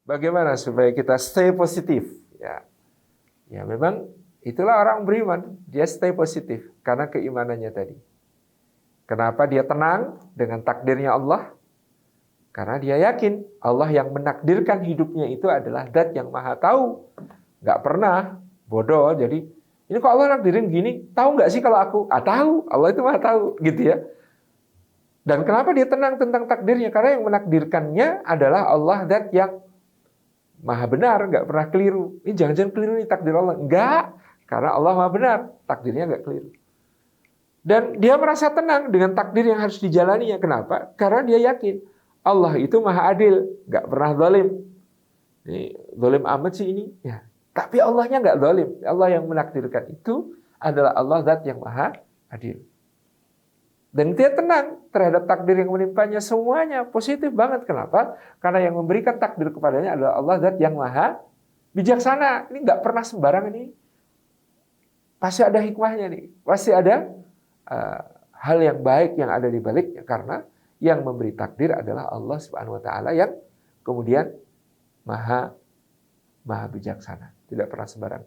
Bagaimana supaya kita stay positif? Ya memang itulah orang beriman. Dia stay positif karena keimanannya tadi. Kenapa dia tenang dengan takdirnya Allah? Karena dia yakin Allah yang menakdirkan hidupnya itu adalah Zat yang Maha Tahu. Nggak pernah bodoh. Jadi ini kok Allah nakdirin gini? Tahu nggak sih kalau aku? Tahu. Allah itu Maha Tahu, gitu ya. Dan kenapa dia tenang tentang takdirnya? Karena yang menakdirkannya adalah Allah Zat yang Maha benar, nggak pernah keliru. Ini jangan-jangan keliru nih takdir Allah. Enggak, karena Allah Maha benar, takdirnya nggak keliru. Dan dia merasa tenang dengan takdir yang harus dijalaninya. Kenapa? Karena dia yakin Allah itu Maha adil, nggak pernah zalim. Ini zalim amat sih ini. Ya. Tapi Allahnya nggak zalim. Allah yang menakdirkan itu adalah Allah Zat yang Maha adil. Dan dia tenang terhadap takdir yang menimpanya, semuanya positif banget. Kenapa? Karena yang memberikan takdir kepadanya adalah Allah Zat yang Maha bijaksana. Ini nggak pernah sembarang ini. Pasti ada hikmahnya nih. Pasti ada hal yang baik yang ada di baliknya. Karena yang memberi takdir adalah Allah Subhanahu Wa Taala yang kemudian Maha bijaksana. Tidak pernah sembarang.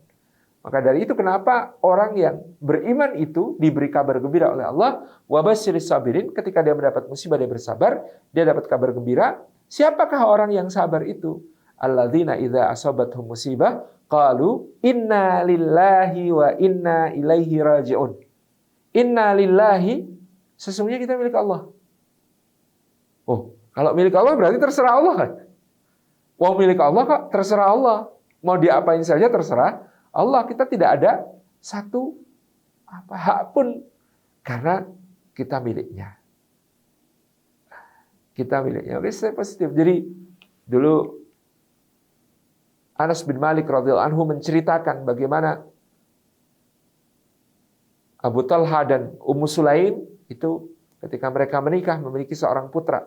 Maka dari itu kenapa orang yang beriman itu diberi kabar gembira oleh Allah, wabasyiris sabirin, ketika dia mendapat musibah dia bersabar, dia dapat kabar gembira. Siapakah orang yang sabar itu? Alladzina idza asabathum musibah qalu inna lillahi wa inna ilaihi raji'un. Inna lillahi, sesungguhnya kita milik Allah. Oh, kalau milik Allah berarti terserah Allah kan? Wah, milik Allah kok terserah Allah. Mau diapain saja terserah Allah. Kita tidak ada satu hak pun karena kita miliknya. Kita miliknya. Oke, saya positif. Jadi dulu Anas bin Malik radhiyallahu anhu menceritakan bagaimana Abu Talha dan Ummu Sulaim itu ketika mereka menikah memiliki seorang putra.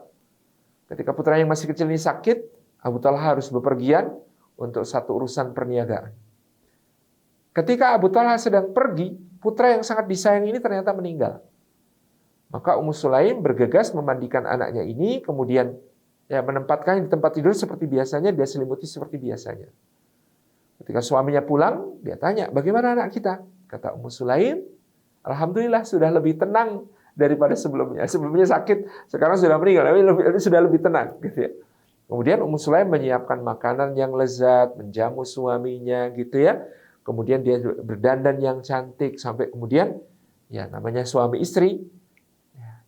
Ketika putranya yang masih kecil ini sakit, Abu Talha harus bepergian untuk satu urusan perniagaan. Ketika Abu Talha sedang pergi, putra yang sangat disayang ini ternyata meninggal. Maka Ummu Sulaim bergegas memandikan anaknya ini, kemudian menempatkannya di tempat tidur seperti biasanya, dia selimuti seperti biasanya. Ketika suaminya pulang, dia tanya, bagaimana anak kita? Kata Ummu Sulaim, alhamdulillah sudah lebih tenang daripada sebelumnya. Sebelumnya sakit, sekarang sudah meninggal, sudah lebih tenang. Gitu ya. Kemudian Ummu Sulaim menyiapkan makanan yang lezat, menjamu suaminya, gitu ya. Kemudian dia berdandan yang cantik sampai kemudian namanya suami istri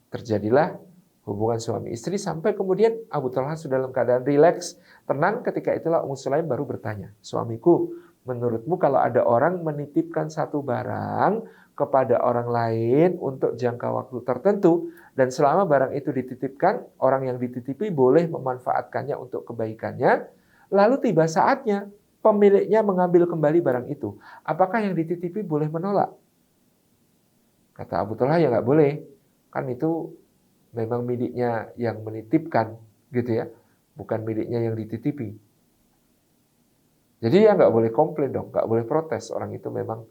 terjadilah hubungan suami istri sampai kemudian Abu Talha sudah dalam keadaan rileks, tenang. Ketika itulah Ummu Sulaim baru bertanya, suamiku, menurutmu kalau ada orang menitipkan satu barang kepada orang lain untuk jangka waktu tertentu dan selama barang itu dititipkan, orang yang dititipi boleh memanfaatkannya untuk kebaikannya, lalu tiba saatnya pemiliknya mengambil kembali barang itu. Apakah yang dititipi boleh menolak? Kata Abu Talha, ya nggak boleh. Kan itu memang miliknya yang menitipkan, gitu ya. Bukan miliknya yang dititipi. Jadi ya nggak boleh komplain dong, nggak boleh protes. Orang itu memang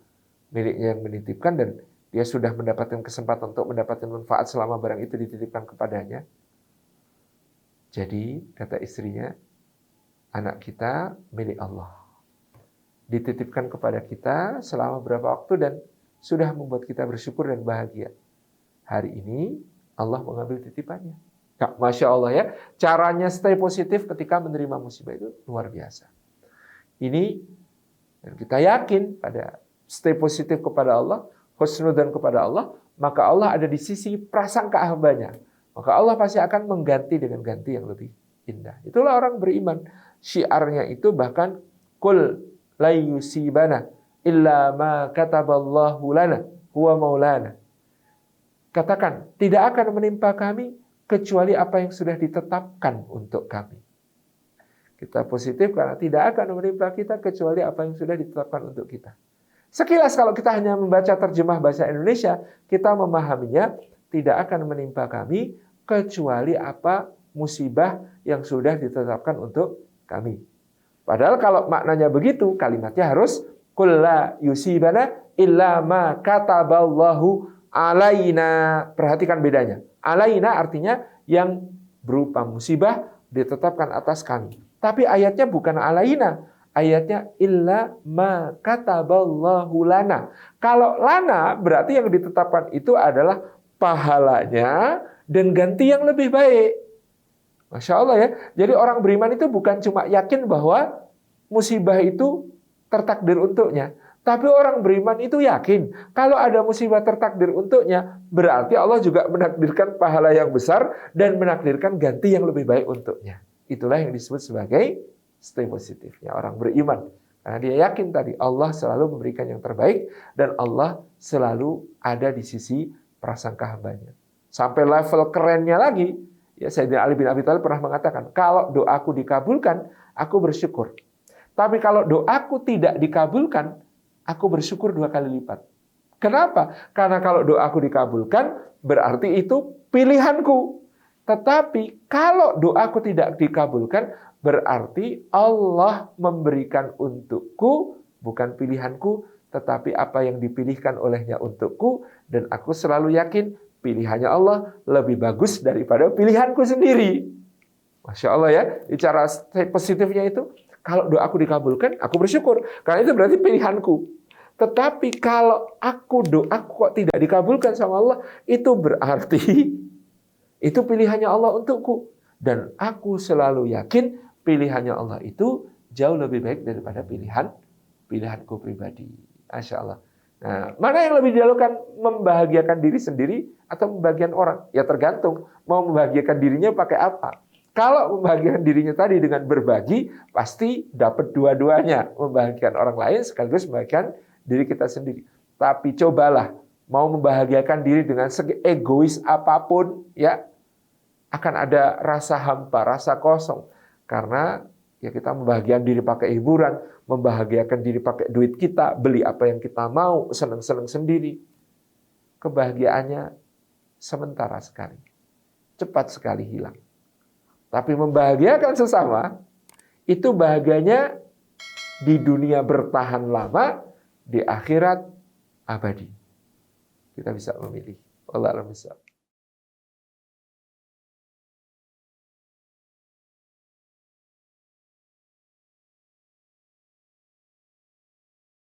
miliknya yang menitipkan dan dia sudah mendapatkan kesempatan untuk mendapatkan manfaat selama barang itu dititipkan kepadanya. Jadi, kata istrinya, anak kita milik Allah. Dititipkan kepada kita selama berapa waktu dan sudah membuat kita bersyukur dan bahagia. Hari ini Allah mengambil titipannya. Ya, Masya Allah ya, caranya stay positif ketika menerima musibah itu luar biasa. Ini dan kita yakin pada stay positif kepada Allah, husnudzan kepada Allah, maka Allah ada di sisi prasangka hambanya. Maka Allah pasti akan mengganti dengan ganti yang lebih indah. Itulah orang beriman. Syiarnya itu bahkan kul la yusibana illa ma kataballahu lana huwa maulana. Katakan, tidak akan menimpa kami kecuali apa yang sudah ditetapkan untuk kami. Kita positif karena tidak akan menimpa kita kecuali apa yang sudah ditetapkan untuk kita. Sekilas kalau kita hanya membaca terjemah bahasa Indonesia, kita memahaminya tidak akan menimpa kami kecuali apa musibah yang sudah ditetapkan untuk kami. Padahal kalau maknanya begitu, kalimatnya harus qul la yusibana illa ma kataballahu alaina. Perhatikan bedanya. Alaina artinya yang berupa musibah ditetapkan atas kami. Tapi ayatnya bukan alaina. Ayatnya illa ma kataballahu lana. Kalau lana berarti yang ditetapkan itu adalah pahalanya dan ganti yang lebih baik. Masya Allah ya. Jadi orang beriman itu bukan cuma yakin bahwa musibah itu tertakdir untuknya. Tapi orang beriman itu yakin kalau ada musibah tertakdir untuknya, berarti Allah juga menakdirkan pahala yang besar dan menakdirkan ganti yang lebih baik untuknya. Itulah yang disebut sebagai stay positifnya orang beriman. Karena dia yakin tadi Allah selalu memberikan yang terbaik dan Allah selalu ada di sisi prasangka hambanya. Sampai level kerennya lagi, ya Sayyidina Ali bin Abi Thalib pernah mengatakan, kalau doaku dikabulkan, aku bersyukur. Tapi kalau doaku tidak dikabulkan, aku bersyukur 2 kali lipat. Kenapa? Karena kalau doaku dikabulkan, berarti itu pilihanku. Tetapi kalau doaku tidak dikabulkan, berarti Allah memberikan untukku, bukan pilihanku, tetapi apa yang dipilihkan olehnya untukku, dan aku selalu yakin pilihannya Allah lebih bagus daripada pilihanku sendiri. Masya Allah ya, cara positifnya itu, kalau doaku dikabulkan, aku bersyukur. Karena itu berarti pilihanku. Tetapi kalau doaku kok tidak dikabulkan sama Allah, itu berarti itu pilihannya Allah untukku. Dan aku selalu yakin pilihannya Allah itu jauh lebih baik daripada pilihanku pribadi. Masya Allah. Nah, mana yang lebih dilakukan, membahagiakan diri sendiri atau membahagiakan orang? Ya tergantung mau membahagiakan dirinya pakai apa. Kalau membahagiakan dirinya tadi dengan berbagi, pasti dapat dua-duanya. Membahagiakan orang lain sekaligus membahagiakan diri kita sendiri. Tapi cobalah mau membahagiakan diri dengan segi egois apapun, ya akan ada rasa hampa, rasa kosong. Karena ya kita membahagiakan diri pakai hiburan, membahagiakan diri pakai duit kita, beli apa yang kita mau, senang-senang sendiri. Kebahagiaannya sementara sekali, cepat sekali hilang. Tapi membahagiakan sesama, itu bahagianya di dunia bertahan lama, di akhirat abadi. Kita bisa memilih. Wallahu a'lam bishawab.